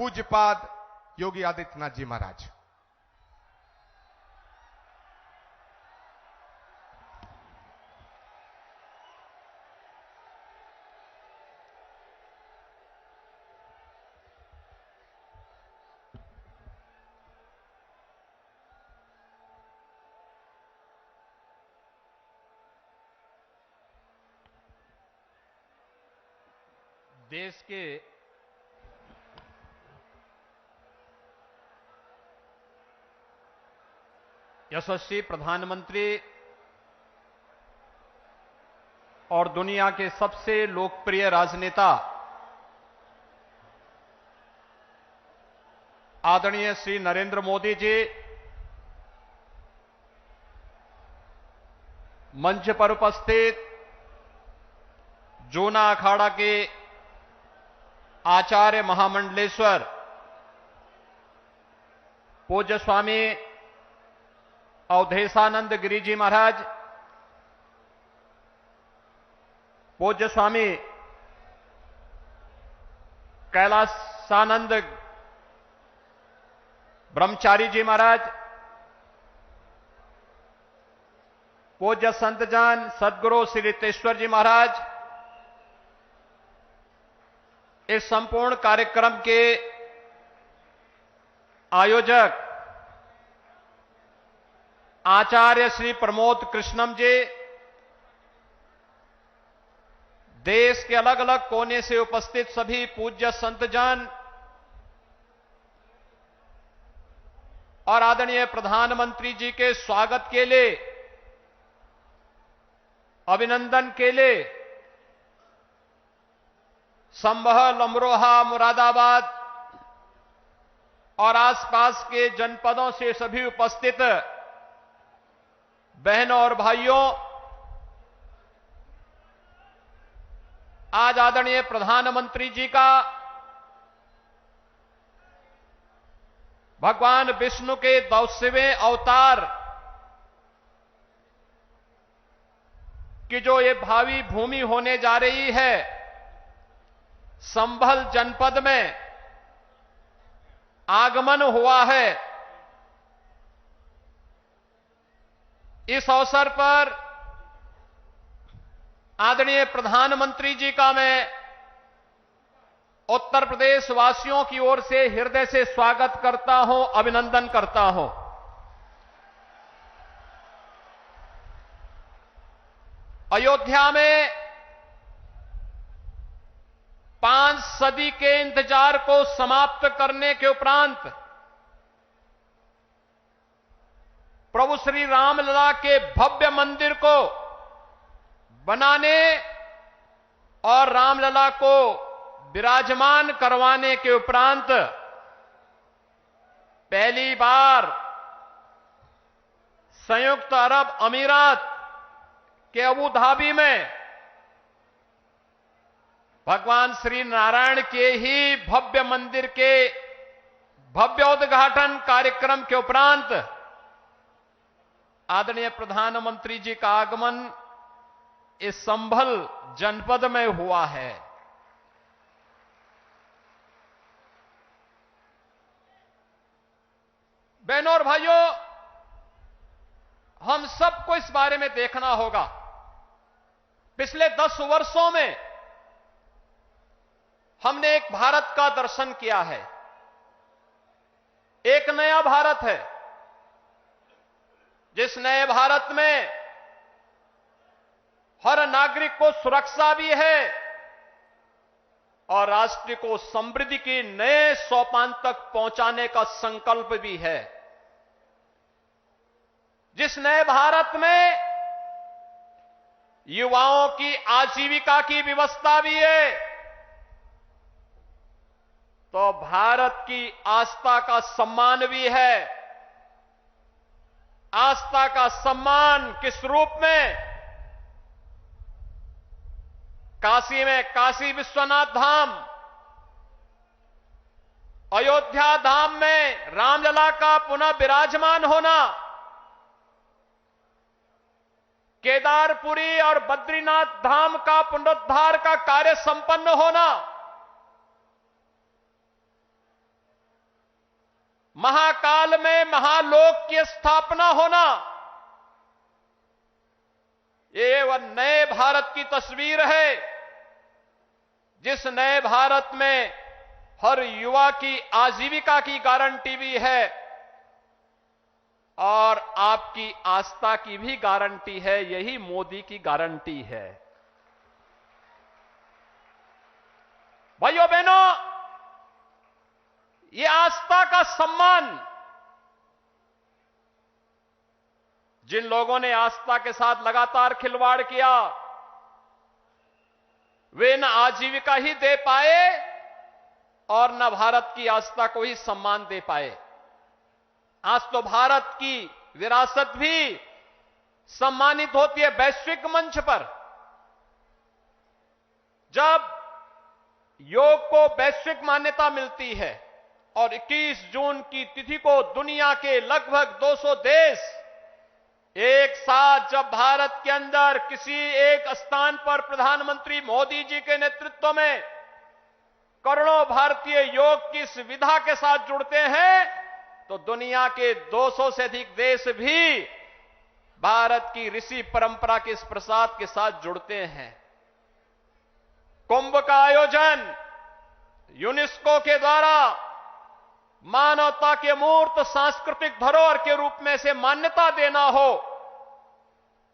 पूज्यपाद योगी आदित्यनाथ जी महाराज। देश के यशस्वी प्रधानमंत्री और दुनिया के सबसे लोकप्रिय राजनेता आदरणीय श्री नरेंद्र मोदी जी मंच पर उपस्थित जूना अखाड़ा के आचार्य महामंडलेश्वर पूज्य स्वामी अवधेशानंद गिरी जी महाराज, पूज्य स्वामी कैलासानंद ब्रह्मचारी जी महाराज, पूज्य संतजन सदगुरु श्री रितेश्वर जी महाराज, इस संपूर्ण कार्यक्रम के आयोजक आचार्य श्री प्रमोद कृष्णम जी, देश के अलग अलग कोने से उपस्थित सभी पूज्य संतजन और आदरणीय प्रधानमंत्री जी के स्वागत के लिए, अभिनंदन के लिए संभल, अमरोहा, मुरादाबाद और आसपास के जनपदों से सभी उपस्थित बहनों और भाइयों, आज आदरणीय प्रधानमंत्री जी का भगवान विष्णु के 200वें अवतार की जो ये भावी भूमि होने जा रही है, संभल जनपद में आगमन हुआ है। इस अवसर पर आदरणीय प्रधानमंत्री जी का मैं उत्तर प्रदेश वासियों की ओर से हृदय से स्वागत करता हूं, अभिनंदन करता हूं। अयोध्या में 5 सदी के इंतजार को समाप्त करने के उपरांत प्रभु श्री रामलला के भव्य मंदिर को बनाने और रामलला को विराजमान करवाने के उपरांत पहली बार संयुक्त अरब अमीरात के अबू धाबी में भगवान श्री नारायण के ही भव्य मंदिर के भव्य उद्घाटन कार्यक्रम के उपरांत आदरणीय प्रधानमंत्री जी का आगमन इस संभल जनपद में हुआ है। बहनों और भाइयों, हम सबको इस बारे में देखना होगा। पिछले 10 वर्षों में हमने एक भारत का दर्शन किया है, एक नया भारत है, जिस नए भारत में हर नागरिक को सुरक्षा भी है और राष्ट्र को समृद्धि के नए सोपान तक पहुंचाने का संकल्प भी है। जिस नए भारत में युवाओं की आजीविका की व्यवस्था भी है, तो भारत की आस्था का सम्मान भी है। आस्था का सम्मान किस रूप में? काशी में काशी विश्वनाथ धाम, अयोध्या धाम में रामलला का पुनः विराजमान होना, केदारपुरी और बद्रीनाथ धाम का पुनरुद्धार का कार्य संपन्न होना, महाकाल में महालोक की स्थापना होना, ये वह नए भारत की तस्वीर है, जिस नए भारत में हर युवा की आजीविका की गारंटी भी है और आपकी आस्था की भी गारंटी है। यही मोदी की गारंटी है। भाइयों बहनों, ये आस्था का सम्मान जिन लोगों ने आस्था के साथ लगातार खिलवाड़ किया, वे न आजीविका ही दे पाए और न भारत की आस्था को ही सम्मान दे पाए। आज तो भारत की विरासत भी सम्मानित होती है वैश्विक मंच पर। जब योग को वैश्विक मान्यता मिलती है और 21 जून की तिथि को दुनिया के लगभग 200 देश एक साथ जब भारत के अंदर किसी एक स्थान पर प्रधानमंत्री मोदी जी के नेतृत्व में करोड़ों भारतीय योग की इस विधा के साथ जुड़ते हैं, तो दुनिया के 200 से अधिक देश भी भारत की ऋषि परंपरा के इस प्रसाद के साथ जुड़ते हैं। कुंभ का आयोजन यूनेस्को के द्वारा मानवता के मूर्त सांस्कृतिक धरोहर के रूप में से मान्यता देना हो,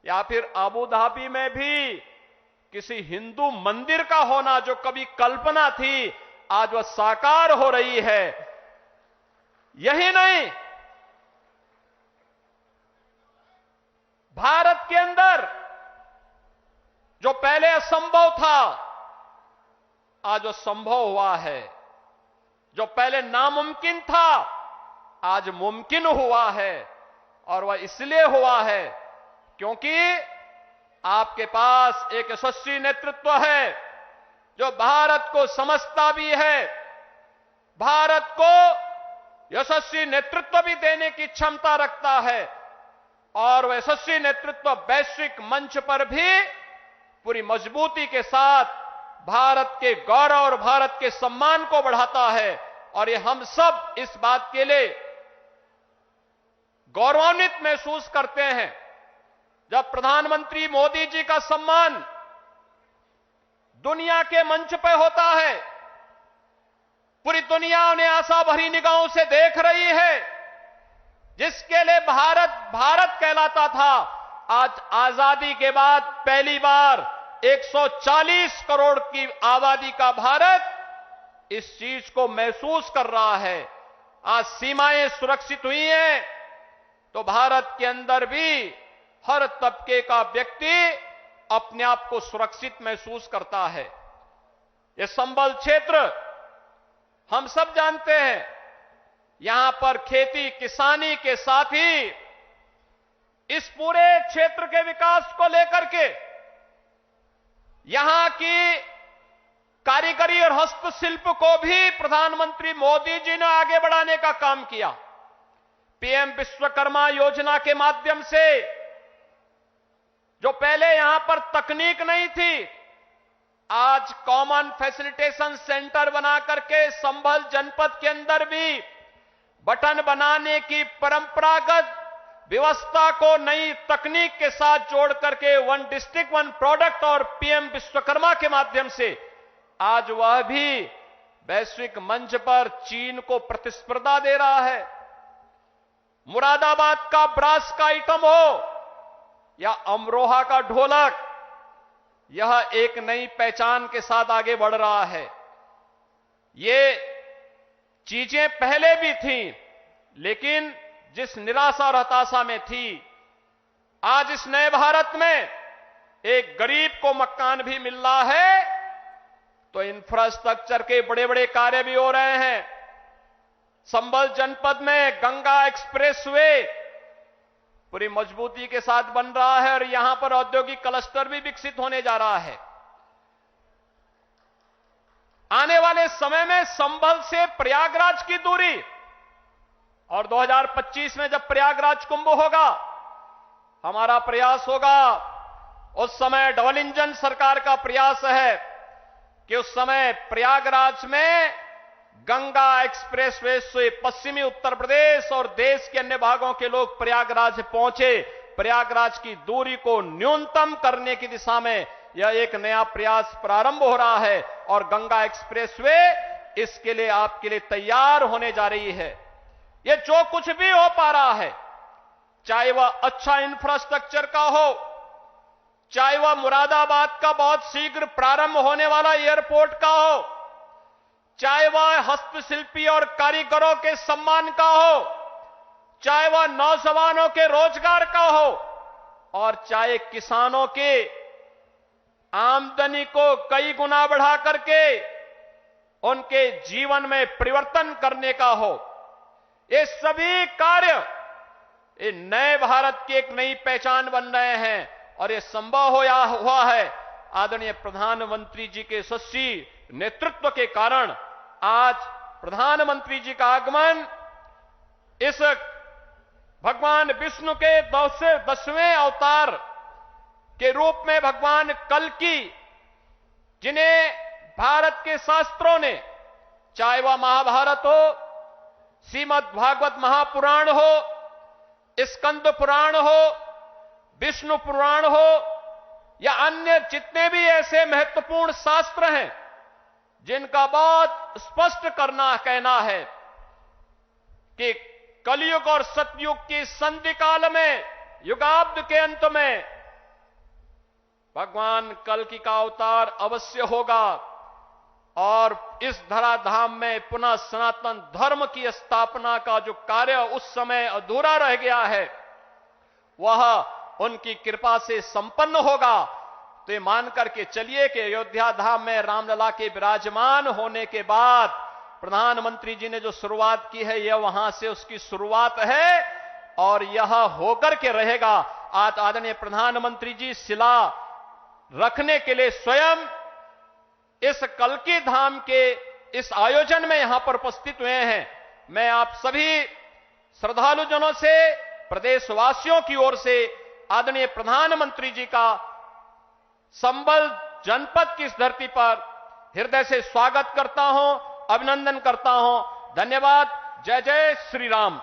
या फिर अबू धाबी में भी किसी हिंदू मंदिर का होना, जो कभी कल्पना थी आज वह साकार हो रही है। यही नहीं, भारत के अंदर जो पहले असंभव था आज वो संभव हुआ है। जो पहले नामुमकिन था आज मुमकिन हुआ है, और वह इसलिए हुआ है क्योंकि आपके पास एक यशस्वी नेतृत्व है जो भारत को समझता भी है, भारत को यशस्वी नेतृत्व भी देने की क्षमता रखता है, और वह यशस्वी नेतृत्व वैश्विक मंच पर भी पूरी मजबूती के साथ भारत के गौरव और भारत के सम्मान को बढ़ाता है। और ये हम सब इस बात के लिए गौरवान्वित महसूस करते हैं जब प्रधानमंत्री मोदी जी का सम्मान दुनिया के मंच पर होता है। पूरी दुनिया उन्हें आशा भरी निगाहों से देख रही है। जिसके लिए भारत भारत कहलाता था, आज आजादी के बाद पहली बार 140 करोड़ की आबादी का भारत इस चीज को महसूस कर रहा है। आज सीमाएं सुरक्षित हुई हैं, तो भारत के अंदर भी हर तबके का व्यक्ति अपने आप को सुरक्षित महसूस करता है। ये संबल क्षेत्र हम सब जानते हैं, यहां पर खेती किसानी के साथ ही इस पूरे क्षेत्र के विकास को लेकर के यहां की कारीगरी और हस्तशिल्प को भी प्रधानमंत्री मोदी जी ने आगे बढ़ाने का काम किया। पीएम विश्वकर्मा योजना के माध्यम से जो पहले यहां पर तकनीक नहीं थी, आज कॉमन फैसिलिटेशन सेंटर बना करके संभल जनपद के अंदर भी बटन बनाने की परंपरागत व्यवस्था को नई तकनीक के साथ जोड़ करके वन डिस्ट्रिक्ट वन प्रोडक्ट और पीएम विश्वकर्मा के माध्यम से आज वह भी वैश्विक मंच पर चीन को प्रतिस्पर्धा दे रहा है। मुरादाबाद का ब्रास का आइटम हो या अमरोहा का ढोलक, यह एक नई पहचान के साथ आगे बढ़ रहा है। ये चीजें पहले भी थीं, लेकिन जिस निराशा और हताशा में थी, आज इस नए भारत में एक गरीब को मकान भी मिल रहा है, तो इंफ्रास्ट्रक्चर के बड़े बड़े कार्य भी हो रहे हैं। संभल जनपद में गंगा एक्सप्रेसवे पूरी मजबूती के साथ बन रहा है और यहां पर औद्योगिक क्लस्टर भी विकसित होने जा रहा है। आने वाले समय में संभल से प्रयागराज की दूरी, और 2025 में जब प्रयागराज कुंभ होगा, हमारा प्रयास होगा, उस समय डबल इंजन सरकार का प्रयास है कि उस समय प्रयागराज में गंगा एक्सप्रेसवे से पश्चिमी उत्तर प्रदेश और देश के अन्य भागों के लोग प्रयागराज पहुंचे। प्रयागराज की दूरी को न्यूनतम करने की दिशा में यह एक नया प्रयास प्रारंभ हो रहा है और गंगा एक्सप्रेसवे इसके लिए आपके लिए तैयार होने जा रही है। यह जो कुछ भी हो पा रहा है, चाहे वह अच्छा इंफ्रास्ट्रक्चर का हो, चाहे वह मुरादाबाद का बहुत शीघ्र प्रारंभ होने वाला एयरपोर्ट का हो, चाहे वह हस्तशिल्पी और कारीगरों के सम्मान का हो, चाहे वह नौजवानों के रोजगार का हो, और चाहे किसानों के आमदनी को कई गुना बढ़ा करके उनके जीवन में परिवर्तन करने का हो। ये सभी कार्य ये नए भारत की एक नई पहचान बन रहे हैं और ये संभव हुआ है आदरणीय प्रधानमंत्री जी के यशस्वी नेतृत्व के कारण। आज प्रधानमंत्री जी का आगमन इस भगवान विष्णु के 10वें अवतार के रूप में भगवान कल्कि, जिन्हें भारत के शास्त्रों ने, चाहे वह महाभारत हो, श्रीमद् भागवत महापुराण हो, स्कंद पुराण हो, विष्णु पुराण हो या अन्य जितने भी ऐसे महत्वपूर्ण शास्त्र हैं जिनका बहुत स्पष्ट कहना है कि कलयुग और सतयुग की संधि काल में, युगाब्द के अंत में भगवान कल्कि का अवतार अवश्य होगा और इस धराधाम में पुनः सनातन धर्म की स्थापना का जो कार्य उस समय अधूरा रह गया है वह उनकी कृपा से संपन्न होगा। तो ये मान करके चलिए कि अयोध्या धाम में रामलला के विराजमान होने के बाद प्रधानमंत्री जी ने जो शुरुआत की है यह वहां से उसकी शुरुआत है और यह होकर के रहेगा। आज आदरणीय प्रधानमंत्री जी शिला रखने के लिए स्वयं इस कल्कि धाम के इस आयोजन में यहां पर उपस्थित हुए हैं। मैं आप सभी श्रद्धालु जनों से, प्रदेशवासियों की ओर से आदरणीय प्रधानमंत्री जी का संबल जनपद की इस धरती पर हृदय से स्वागत करता हूं, अभिनंदन करता हूं। धन्यवाद। जय जय श्री राम।